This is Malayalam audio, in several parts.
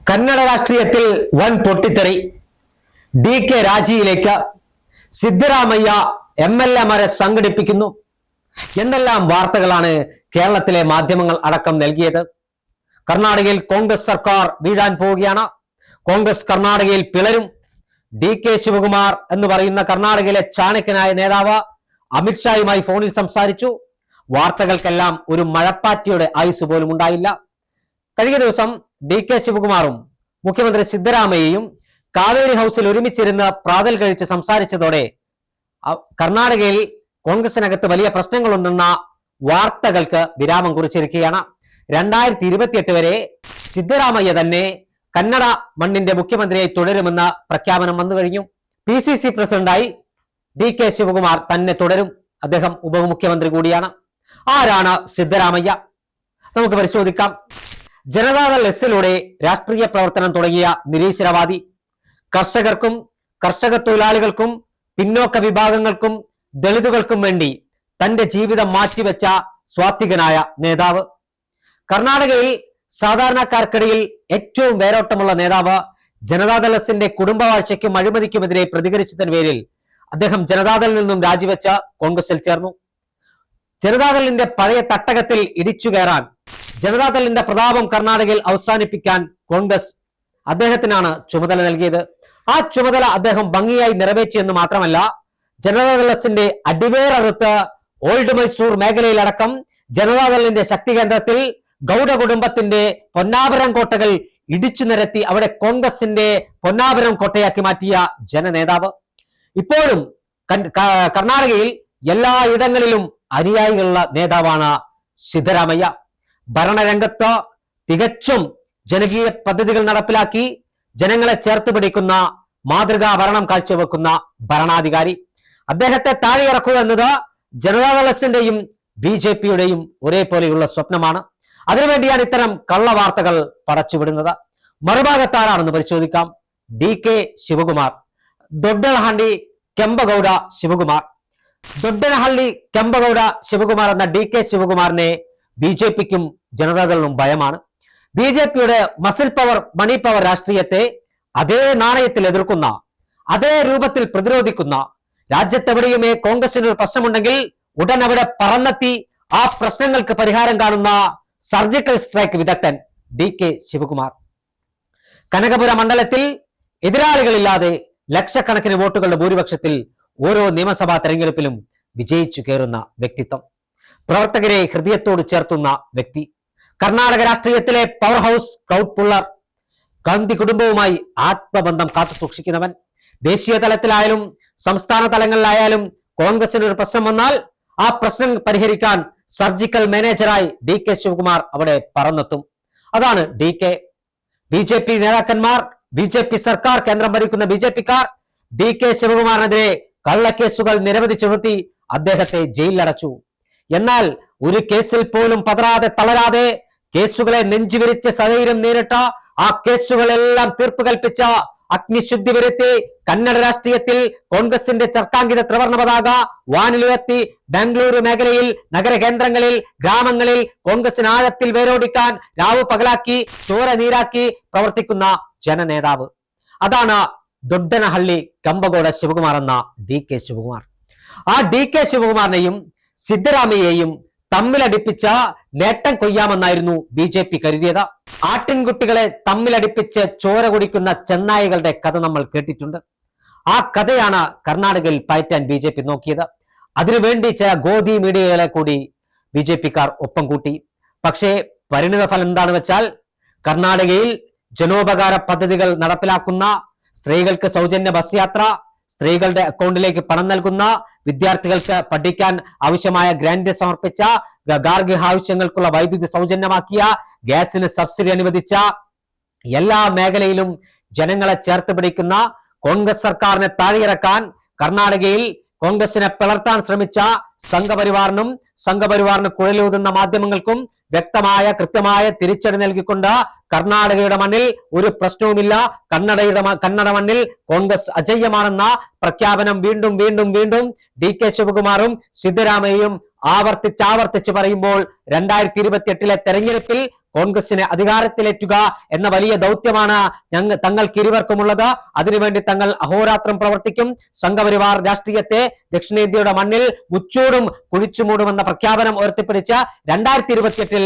കന്നഡ രാഷ്ട്രീയത്തിൽ വൻ പൊട്ടിത്തെറി. DK രാജിയിലേക്ക് സിദ്ധരാമയ്യ MLA-മാരെ സംഘടിപ്പിക്കുന്നു എന്നെല്ലാം വാർത്തകളാണ് കേരളത്തിലെ മാധ്യമങ്ങൾ അടക്കം നൽകിയത്. കർണാടകയിൽ കോൺഗ്രസ് സർക്കാർ വീഴാൻ പോവുകയാണ്. കോൺഗ്രസ് കർണാടകയിൽ പിളരും. DK ശിവകുമാർ എന്ന് പറയുന്ന കർണാടകയിലെ ചാണക്യനായ നേതാവ് അമിത്ഷായുമായി ഫോണിൽ സംസാരിച്ചു. വാർത്തകൾക്കെല്ലാം ഒരു മഴപ്പാറ്റിയുടെ ആയുസ് പോലും ഉണ്ടായില്ല. കഴിഞ്ഞ ദിവസം DK ശിവകുമാറും മുഖ്യമന്ത്രി സിദ്ധരാമയ്യയും കാവേരി ഹൗസിൽ ഒരുമിച്ചിരുന്ന് പ്രാതൽ കഴിച്ച് സംസാരിച്ചതോടെ കർണാടകയിൽ കോൺഗ്രസിനകത്ത് വലിയ പ്രശ്നങ്ങളുണ്ടെന്ന വാർത്തകൾക്ക് വിരാമം കുറിച്ചിരിക്കുകയാണ്. 2028 വരെ സിദ്ധരാമയ്യ തന്നെ കന്നഡ മണ്ണിന്റെ മുഖ്യമന്ത്രിയായി തുടരുമെന്ന പ്രഖ്യാപനം വന്നു കഴിഞ്ഞു. PCC പ്രസിഡന്റായി DK ശിവകുമാർ തന്നെ തുടരും. അദ്ദേഹം ഉപമുഖ്യമന്ത്രി കൂടിയാണ്. ആരാണ് സിദ്ധരാമയ്യ? നമുക്ക് പരിശോധിക്കാം. ജനതാദൾ എസിലൂടെ രാഷ്ട്രീയ പ്രവർത്തനം തുടങ്ങിയ നിരീശ്വരവാദി, കർഷകർക്കും കർഷക തൊഴിലാളികൾക്കും പിന്നോക്ക വിഭാഗങ്ങൾക്കും ദളിതുകൾക്കും വേണ്ടി തന്റെ ജീവിതം മാറ്റിവെച്ച സ്വാത്വികനായ നേതാവ്. കർണാടകയിൽ സാധാരണക്കാർക്കിടയിൽ ഏറ്റവും വേരോട്ടമുള്ള നേതാവ്. ജനതാദൾ എസിന്റെ കുടുംബവാഴ്ചയ്ക്കും അഴിമതിക്കുമെതിരെ പ്രതികരിച്ചതിന് പേരിൽ അദ്ദേഹം ജനതാദളിൽ നിന്നും രാജിവെച്ച കോൺഗ്രസിൽ ചേർന്നു. ജനതാദളിന്റെ പഴയ തട്ടകത്തിൽ ഇടിച്ചു കയറാൻ, ജനതാദളിന്റെ പ്രതാപം കർണാടകയിൽ അവസാനിപ്പിക്കാൻ കോൺഗ്രസ് അദ്ദേഹത്തിനാണ് ചുമതല നൽകിയത്. ആ ചുമതല അദ്ദേഹം ഭംഗിയായി നിറവേറ്റിയെന്ന് മാത്രമല്ല, ജനതാദൾ എസിന്റെ അടിവേററുത്ത് ഓൾഡ് മൈസൂർ മേഖലയിലടക്കം ജനതാദളിന്റെ ശക്തി കേന്ദ്രത്തിൽ ഗൗഡ കുടുംബത്തിന്റെ പൊന്നാപുരം കോട്ടകൾ ഇടിച്ചു നിരത്തി അവിടെ കോൺഗ്രസിന്റെ പൊന്നാപുരം കോട്ടയാക്കി മാറ്റിയ ജനനേതാവ്. ഇപ്പോഴും കർണാടകയിൽ എല്ലാ ഇടങ്ങളിലും അനുയായികളുള്ള നേതാവാണ് സിദ്ധരാമയ്യ. ഭരണരംഗത്ത് തികച്ചും ജനകീയ പദ്ധതികൾ നടപ്പിലാക്കി ജനങ്ങളെ ചേർത്ത് പിടിക്കുന്ന മാതൃകാ ഭരണം കാഴ്ചവെക്കുന്ന ഭരണാധികാരി. അദ്ദേഹത്തെ താഴെയിറക്കുക എന്നത് ജനതാദൾ എസിന്റെയും BJP-യുടെയും ഒരേപോലെയുള്ള സ്വപ്നമാണ്. അതിനുവേണ്ടിയാണ് ഇത്തരം കള്ളവാർത്തകൾ പടച്ചുവിടുന്നത്. മറുഭാഗത്താരാണെന്ന് പരിശോധിക്കാം. DK ശിവകുമാർ, ദൊഡ്ഡനഹള്ളി ಕೆಂಪಗೌಡ ശിവകുമാർ. ദൊഡ്ഡനഹള്ളി ಕೆಂಪಗೌಡ ശിവകുമാർ എന്ന DK ശിവകുമാറിനെ BJP-ക്കും ജനതാദളിനും ഭയമാണ്. BJP-യുടെ മസിൽ പവർ, മണി പവർ രാഷ്ട്രീയത്തെ അതേ നാണയത്തിൽ എതിർക്കുന്ന, അതേ രൂപത്തിൽ പ്രതിരോധിക്കുന്ന, രാജ്യത്തെവിടെയുമേ കോൺഗ്രസിന് ഒരു പ്രശ്നമുണ്ടെങ്കിൽ ഉടൻ അവിടെ പറന്നെത്തി ആ പ്രശ്നങ്ങൾക്ക് പരിഹാരം കാണുന്ന സർജിക്കൽ സ്ട്രൈക്ക് വിദഗ്ധൻ DK ശിവകുമാർ. കനകപുര മണ്ഡലത്തിൽ എതിരാളികളില്ലാതെ ലക്ഷക്കണക്കിന് വോട്ടുകളുടെ ഭൂരിപക്ഷത്തിൽ ഓരോ നിയമസഭാ തെരഞ്ഞെടുപ്പിലും വിജയിച്ചു കയറുന്ന വ്യക്തിത്വം. പ്രവർത്തകരെ ഹൃദയത്തോട് ചേർത്തുന്ന വ്യക്തി. കർണാടക രാഷ്ട്രീയത്തിലെ power house crowd puller. Gandhi കുടുംബവുമായി ആത്മബന്ധം കാത്തു സൂക്ഷിക്കുന്നവൻ. ദേശീയ തലത്തിലായാലും സംസ്ഥാന തലങ്ങളിലായാലും കോൺഗ്രസിന് ഒരു പ്രശ്നം വന്നാൽ ആ പ്രശ്നം പരിഹരിക്കാൻ സർജിക്കൽ മാനേജറായി DK ശിവകുമാർ അവിടെ പറന്നെത്തും. അതാണ് DK. BJP നേതാക്കന്മാർ, BJP സർക്കാർ, കേന്ദ്രം ഭരിക്കുന്ന BJP-ക്കാർ DK ശിവകുമാറിനെതിരെ കള്ളക്കേസുകൾ നിരവധി ചുമത്തി അദ്ദേഹത്തെ ജയിലിലടച്ചു. എന്നാൽ ഒരു കേസിൽ പോലും പതറാതെ തളരാതെ കേസുകളെ നെഞ്ചുവിരിച്ച് സധൈര്യം നേരിട്ട, ആ കേസുകളെല്ലാം തീർപ്പ് കൽപ്പിച്ച, അഗ്നിശുദ്ധി വരുത്തി കന്നഡ രാഷ്ട്രീയത്തിൽ കോൺഗ്രസിന്റെ ചർക്കാങ്കിത ത്രിവർണ്ണ പതാക വാനിലുയർത്തി ബാംഗ്ലൂരു മേഖലയിൽ നഗരകേന്ദ്രങ്ങളിൽ ഗ്രാമങ്ങളിൽ കോൺഗ്രസിന് ആഴത്തിൽ വേരോടിക്കാൻ രാവു പകലാക്കി ചോര നീരാക്കി പ്രവർത്തിക്കുന്ന ജനനേതാവ്. അതാണ് ദൊഡ്ഡനഹള്ളി ಕೆಂಪಗೌಡ ശിവകുമാർ എന്ന DK ശിവകുമാർ. ആ DK ശിവകുമാറിനെയും സിദ്ധരാമയ്യയെയും തമ്മിലടിപ്പിച്ച നേട്ടം കൊയ്യാമെന്നായിരുന്നു BJP കരുതിയത്. ആട്ടിൻകുട്ടികളെ തമ്മിലടിപ്പിച്ച് ചോര കുടിക്കുന്ന ചെന്നായികളുടെ കഥ നമ്മൾ കേട്ടിട്ടുണ്ട്. ആ കഥയാണ് കർണാടകയിൽ പയറ്റാൻ BJP നോക്കിയത്. അതിനുവേണ്ടി ചില ഗോധി മീഡിയകളെ കൂടി BJP-ക്കാർ ഒപ്പം കൂട്ടി. പക്ഷേ പരിണിത ഫലം എന്താണെന്ന് വെച്ചാൽ, കർണാടകയിൽ ജനോപകാര പദ്ധതികൾ നടപ്പിലാക്കുന്ന, സ്ത്രീകൾക്ക് സൗജന്യ ബസ് യാത്ര, സ്ത്രീകളുടെ അക്കൗണ്ടിലേക്ക് പണം നൽകുന്ന, വിദ്യാർത്ഥികൾക്ക് പഠിക്കാൻ ആവശ്യമായ ഗ്രാന്റ് സമർപ്പിച്ച, ഗാർഹിക ആവശ്യങ്ങൾക്കുള്ള വൈദ്യുതി സൗജന്യമാക്കിയ, ഗ്യാസിന് സബ്സിഡി അനുവദിച്ച, എല്ലാ മേഖലയിലും ജനങ്ങളെ ചേർത്ത് പിടിക്കുന്ന കോൺഗ്രസ് സർക്കാരിനെ താഴെയിറക്കാൻ, കർണാടകയിൽ കോൺഗ്രസിനെ പിളർത്താൻ ശ്രമിച്ച സംഘപരിവാറിന് കുഴലൂതുന്ന മാധ്യമങ്ങൾക്കും വ്യക്തമായ കൃത്യമായ തിരിച്ചടി നൽകിക്കൊണ്ട് കർണാടകയുടെ മണ്ണിൽ ഒരു പ്രശ്നവുമില്ല, കന്നഡ മണ്ണിൽ കോൺഗ്രസ് അജയ്യമാണെന്ന പ്രഖ്യാപനം വീണ്ടും DK ശിവകുമാറും സിദ്ധരാമയ്യയും ആവർത്തിച്ച് പറയുമ്പോൾ 2028 തെരഞ്ഞെടുപ്പിൽ കോൺഗ്രസിനെ അധികാരത്തിലേറ്റുക എന്ന വലിയ ദൗത്യമാണ് തങ്ങൾക്ക് ഇരുവർക്കുമുള്ളത്. അതിനുവേണ്ടി തങ്ങൾ അഹോരാത്രം പ്രവർത്തിക്കും. സംഘപരിവാർ രാഷ്ട്രീയത്തെ ദക്ഷിണേന്ത്യയുടെ മണ്ണിൽ മുച്ചൂടും കുഴിച്ചുമൂടുമെന്ന പ്രഖ്യാപനം ഉയർത്തിപ്പിടിച്ച് 2028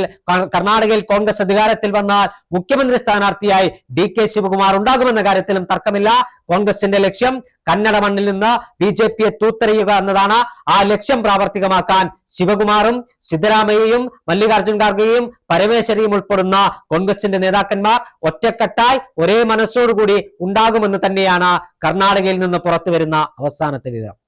കർണാടകയിൽ കോൺഗ്രസ് അധികാരത്തിൽ വന്നാൽ മുഖ്യമന്ത്രി സ്ഥാനാർത്ഥിയായി DK ശിവകുമാർ ഉണ്ടാകുമെന്ന കാര്യത്തിലും തർക്കമില്ല. കോൺഗ്രസിന്റെ ലക്ഷ്യം കന്നഡ മണ്ണിൽ നിന്ന് BJP തൂത്തെറിയുക എന്നതാണ്. ആ ലക്ഷ്യം പ്രാവർത്തികമാക്കാൻ ശിവകുമാറും സിദ്ധരാമയ്യയും മല്ലികാർജുൻ ഖാർഗെയും പരമേശ്വരിയും ഉൾപ്പെടുന്ന കോൺഗ്രസിന്റെ നേതാക്കന്മാർ ഒറ്റക്കെട്ടായി ഒരേ മനസ്സോടുകൂടി ഉണ്ടാകുമെന്ന് തന്നെയാണ് കർണാടകയിൽ നിന്ന് പുറത്തുവരുന്ന അവസാനത്തെ വിവരം.